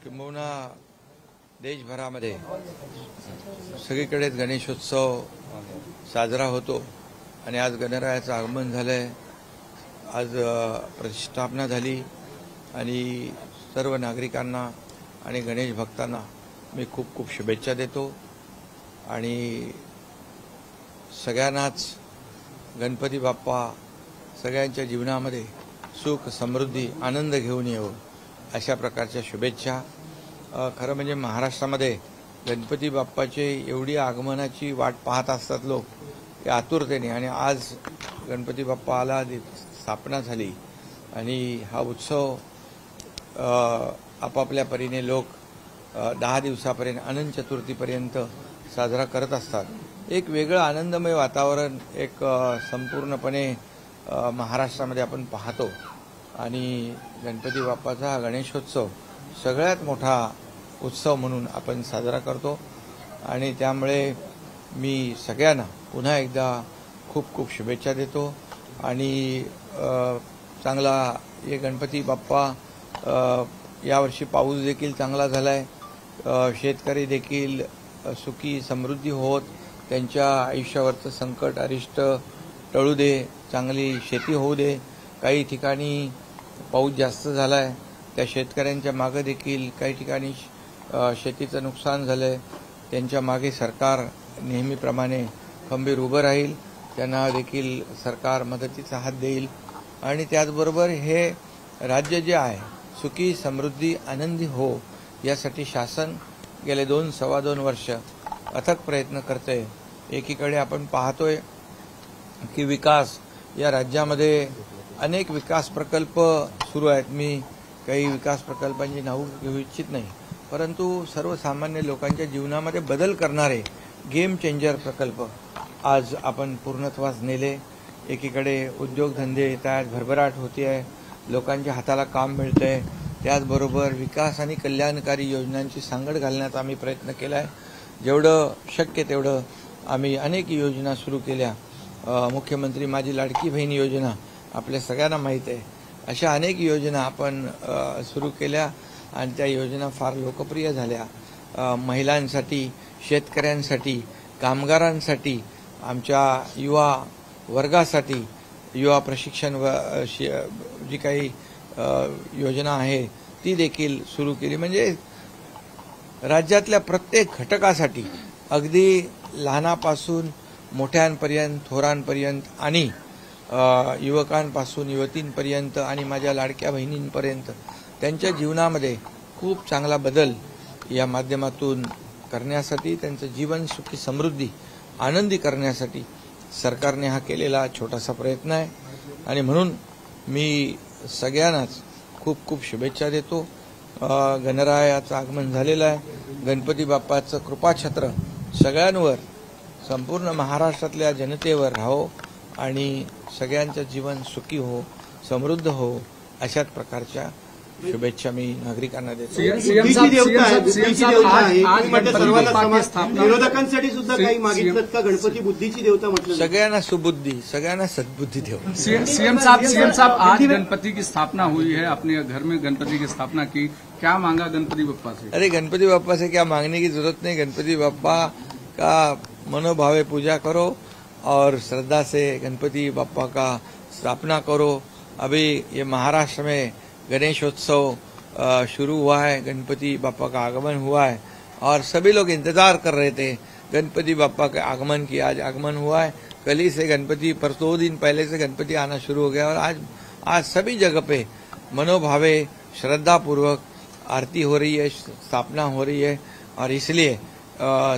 किंबहुना देशभरामध्ये सगळीकडेच गणेशोत्सव साजरा होतो आणि आज गणरायाचं आगमन झालंय। आज प्रतिष्ठापना झाली आणि सर्व नागरिकांना आणि गणेश भक्तांना मी खूप खूप शुभेच्छा देतो आणि सगळ्यांनाच गणपती बाप्पा सगळ्यांच्या जीवनामध्ये सुख समृद्धी आनंद घेऊन येवो अशा प्रकारच्या शुभेच्छा। खरं म्हणजे महाराष्ट्रामध्ये गणपती बाप्पाचे एवढी आगमनाची वाट पाहत असतात लोक की आतुरतेने, आणि आज गणपती बाप्पा आला, स्थापना झाली आणि हा उत्सव आपापल्या परीने लोक 10 दिवसापर्यंत अनंत चतुर्थीपर्यंत साजरा करत असतात। एक वेगळं आनंदमय वातावरण एक संपूर्णपणे महाराष्ट्रामध्ये आपण पाहतो आणि गणपती बाप्पाचा गणेशोत्सव सगळ्यात मोठा उत्सव म्हणून आपण साजरा करतो आणि त्यामुळे मी सगळ्यांना पुन्हा एकदा खूप खूप शुभेच्छा देतो आणि चांगला ये गणपती बाप्पा यावर्षी पाऊस देखील चांगला झालाय, शेतकरी देखील सुखी समृद्धी होत त्यांच्या आयुष्यावरचं संकट अरिष्ट टळू दे, चांगली शेती होऊ दे। काही ठिकाणी पाऊस जास्त झालाय त्या शेतकऱ्यांच्या मागे देखील काही ठिकाणी शेतीचं नुकसान झालंय, त्यांच्या मागे सरकार नेहमीप्रमाणे खंबीर उभं राहील, त्यांना देखील सरकार मदतीचा हात देईल आणि त्याचबरोबर हे राज्य जे आहे सुखी समृद्धी आनंदी हो यासाठी शासन गेले 2-2.25 वर्ष अथक प्रयत्न करते। एकीकडे आपण पाहतोय की विकास या राज्यामध्ये अनेक विकास प्रकल्प सुरू आहेत। मी काही विकास प्रकल्पांची नावं घेऊ इच्छित नाही, परंतु सर्वसामान्य लोकांच्या जीवनामध्ये बदल करणारे गेम चेंजर प्रकल्प आज आपण पूर्णत्वास नेले। एकीकडे उद्योगधंदे येत आहेत, भरभराट होती आहे, लोकांच्या हाताला काम मिळतंय, त्याचबरोबर विकास आणि कल्याणकारी योजनांची सांगड घालण्याचा आम्ही प्रयत्न केला आहे। जेवढं शक्य तेवढं आम्ही अनेक योजना सुरू केल्या। मुख्यमंत्री माझी लाडकी बहीण योजना आपल्या सगळ्यांना माहीत आहे, अशा अनेक योजना आपण सुरू केल्या आणि त्या योजना फार लोकप्रिय झाल्या। महिलांसाठी, शेतकऱ्यांसाठी, कामगारांसाठी, आमच्या युवा वर्गासाठी युवा प्रशिक्षण जी काही योजना आहे ती देखील सुरू केली। म्हणजे राज्यातल्या प्रत्येक घटकासाठी अगदी लहानापासून मोठ्यांपर्यंत, थोरांपर्यंत आणि युवकांपासून युवतींपर्यंत आणि माझ्या लाडक्या बहिणींपर्यंत त्यांच्या जीवनामध्ये खूप चांगला बदल या माध्यमातून करण्यासाठी, त्यांचं जीवन सुखी समृद्धी आनंदी करण्यासाठी सरकारने हा केलेला छोटासा प्रयत्न आहे आणि म्हणून मी सगळ्यांनाच खूप खूप शुभेच्छा देतो। गणरायाचं आगमन झालेलं आहे, गणपती बाप्पाचं कृपाछत्र सगळ्यांवर, संपूर्ण महाराष्ट्रातल्या जनतेवर राहो आणि सगळ्यांचं जीवन सुखी हो, समृद्ध हो अशाच प्रकारच्या शुभेच्छा मी नागरिकांना देतो। विरोधकांसाठी सुद्धा काही मागितलं का? गणपती बुद्धीची देवता म्हटलं, सगळ्यांना सुबुद्धी, सगळ्यांना सद्बुद्धि दो। सीएम साहब आज गणपति की स्थापना हुई है, अपने घर में गणपति की स्थापना की, क्या मांगा गणपति बप्पा से? अरे गणपति बाप्पा से क्या मांगने की जरूरत नहीं, गणपति बाप्पा का मनोभावे पूजा करो और श्रद्धा से गणपति बाप्पा का स्थापना करो। अभी ये महाराष्ट्र में गणेशोत्सव शुरू हुआ है, गणपति बाप्पा का आगमन हुआ है और सभी लोग इंतजार कर रहे थे गणपति बाप्पा के आगमन की। आज आगमन हुआ है, कल ही से गणपति, पर 2 दिन पहले से गणपति आना शुरू हो गया और आज सभी जगह पे मनोभावे श्रद्धा पूर्वक आरती हो रही है, स्थापना हो रही है और इसलिए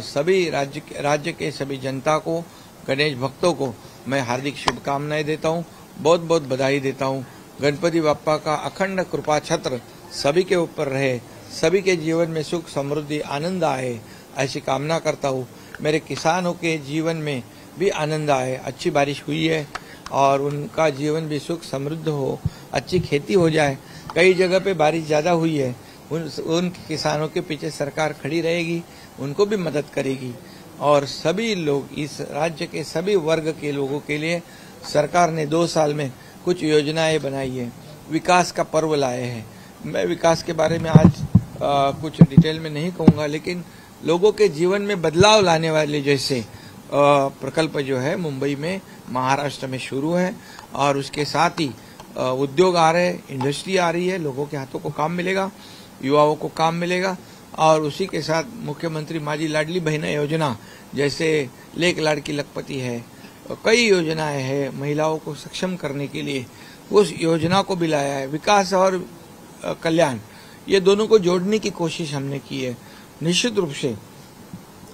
सभी राज्य के सभी जनता को, गणेश भक्तों को मैं हार्दिक शुभकामनाएं देता हूं, बहुत बहुत बधाई देता हूं। गणपति बाप्पा का अखंड कृपा छत्र सभी के ऊपर रहे, सभी के जीवन में सुख समृद्धि आनंद आए ऐसी कामना करता हूँ। मेरे किसानों के जीवन में भी आनंद आए, अच्छी बारिश हुई है और उनका जीवन भी सुख समृद्ध हो, अच्छी खेती हो जाए। कई जगह पे बारिश ज़्यादा हुई है, उन किसानों के पीछे सरकार खड़ी रहेगी, उनको भी मदद करेगी और सभी लोग, इस राज्य के सभी वर्ग के लोगों के लिए सरकार ने 2 साल में कुछ योजनाएं बनाई है, विकास का पर्व लाए हैं। मैं विकास के बारे में आज कुछ डिटेल में नहीं कहूंगा, लेकिन लोगों के जीवन में बदलाव लाने वाले जैसे प्रकल्प जो है मुंबई में, महाराष्ट्र में शुरू है। और उसके साथ ही उद्योग आ रहे हैं, इंडस्ट्री आ रही है, लोगों के हाथों को काम मिलेगा, युवाओं को काम मिलेगा। और उसी के साथ मुख्यमंत्री माझी लाडली बहना योजना जैसे लेक लाड़की लखपति है, कई योजनाएं हैं महिलाओं को सक्षम करने के लिए, उस योजना को भी लाया है। विकास और कल्याण ये दोनों को जोड़ने की कोशिश हमने की है। निश्चित रूप से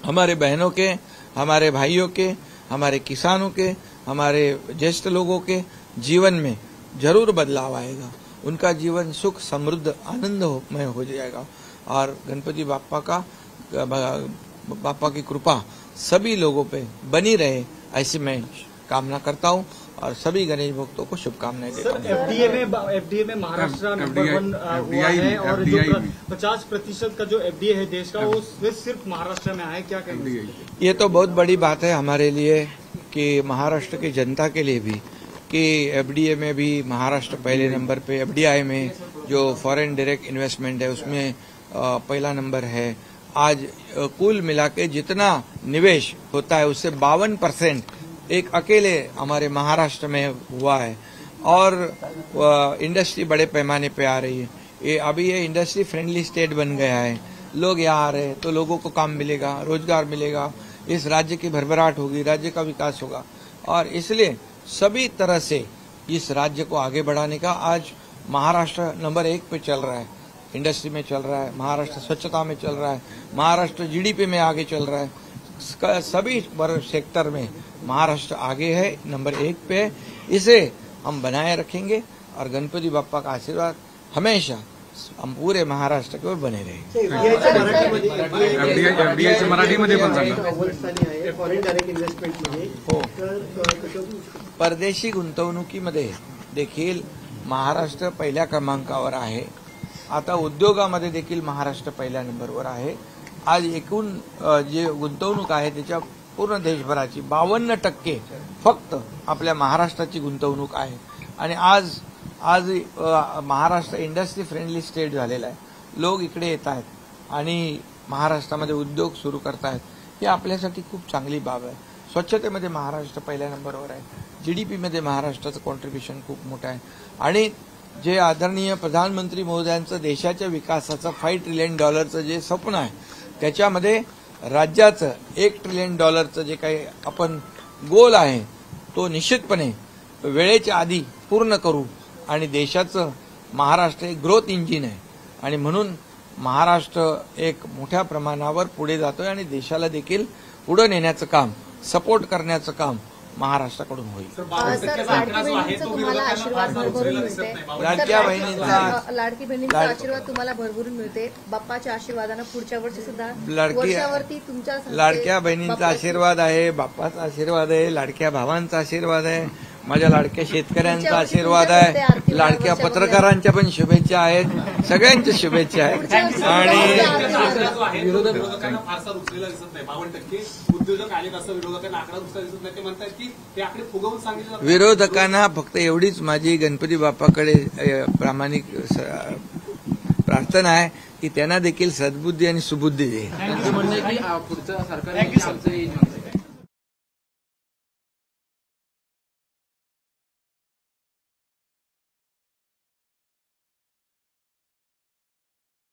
हमारे बहनों के, हमारे भाइयों के, हमारे किसानों के, हमारे ज्येष्ठ लोगों के जीवन में जरूर बदलाव आएगा। उनका जीवन सुख समृद्ध आनंदमय हो जाएगा। और गणपति बापा की कृपा सभी लोगों पे बनी रहे, ऐसी मैं कामना करता हूं और सभी गणेश भक्तों को शुभकामनाएं देता हूं। एफडीए में महाराष्ट्र नंबर 1 हुआ है और जो 50% का जो एफडीए है देश का वो सिर्फ महाराष्ट्र में है, क्या कहेंगे? ये तो बहुत बड़ी बात है हमारे लिए कि महाराष्ट्र की जनता के लिए भी कि एफडीए में भी महाराष्ट्र पहले नंबर पे, एफडीआई में जो फॉरेन डायरेक्ट इन्वेस्टमेंट है उसमें पहला नंबर है। आज कुल मिला के जितना निवेश होता है उससे 52% एक अकेले हमारे महाराष्ट्र में हुआ है। और इंडस्ट्री बड़े पैमाने पे आ रही है। अभी ये इंडस्ट्री फ्रेंडली स्टेट बन गया है। लोग यहाँ आ रहे हैं तो लोगों को काम मिलेगा, रोजगार मिलेगा, इस राज्य की भरभराट होगी, राज्य का विकास होगा। और इसलिए सभी तरह से इस राज्य को आगे बढ़ाने का आज महाराष्ट्र नंबर 1 पे चल रहा है, इंडस्ट्री में चल रहा है, महाराष्ट्र स्वच्छता में चल रहा है, महाराष्ट्र जीडीपी में आगे चल रहा है। सभी सेक्टर में महाराष्ट्र आगे है, नंबर 1 पे है। इसे हम बनाए रखेंगे और गणपति बाप्पा का आशीर्वाद हमेशा हम पूरे महाराष्ट्र के ओर बने रहेंगे। एफडीआयचे मराठीमध्ये पण सांगा. फॉरेन डायरेक्ट इन्व्हेस्टमेंटमध्ये हो, परदेशी गुंतवणुकीमध्ये देखील महाराष्ट्र पहिल्या क्रमांकावर आहे. आता उद्योगामध्ये देखील महाराष्ट्र पहिल्या नंबरवर आहे. आज एकूण जे गुंतवणूक आहे त्याच्या पूर्ण देशभराची 52% फक्त आपल्या महाराष्ट्राची गुंतवणूक आहे. आणि आज महाराष्ट्र इंडस्ट्री फ्रेंडली स्टेट झालेला आहे. लोक इकडे येत आहेत आणि महाराष्ट्रामध्ये उद्योग सुरू करत आहेत. ही आपल्यासाठी खूप चांगली बाब आहे. स्वच्छतेमध्ये महाराष्ट्र पहिल्या नंबरवर आहे. जीडीपीमध्ये महाराष्ट्राचं कॉन्ट्रिब्युशन खूप मोठं आहे. आणि जे आदरणीय प्रधानमंत्री महोदयांचं देशाच्या विकासाचं $5 ट्रिलियन जे स्वप्न आहे त्याच्यामध्ये राज्याचं $1 ट्रिलियन जे काही आपण गोल आहे तो निश्चितपणे वेळेच्या आधी पूर्ण करू. आणि देशाचं महाराष्ट्र एक ग्रोथ इंजिन आहे आणि म्हणून महाराष्ट्र एक मोठ्या प्रमाणावर पुढे जातोय आणि देशाला देखील पुढे नेण्याचं काम, सपोर्ट करण्याचं काम महाराष्ट्राकडून होईल. लाडक्या बहिणींचा आशीर्वाद तुम्हाला भरभरून मिळते. बाप्पाच्या आशीर्वादानं पुढच्या वर्षी सुद्धा लाडक्या बहिणींचा आशीर्वाद आहे, बाप्पाचा आशीर्वाद आहे, लाडक्या भावांचा आशीर्वाद आहे, माझ्या लाडक्या शेतकऱ्यांचा आशीर्वाद आहे, लाडक्या पत्रकारांच्या पण शुभेच्छा आहेत, सगळ्यांच्या शुभेच्छा आहेत. आणि विरोधकांना फारसा रुचलेला दिसत नाही. 52% उद्योजक आलेत असं विरोधकांना आकडा दुसरा दिसत नाही. ते म्हणतात की ते आकडे फुगवून सांगितले. विरोधकांना फक्त एवढीच माझी गणपती बाप्पाकडे प्रामाणिक प्रार्थना आहे की त्यांना देखील सद्बुद्धी आणि सुबुद्धी दे.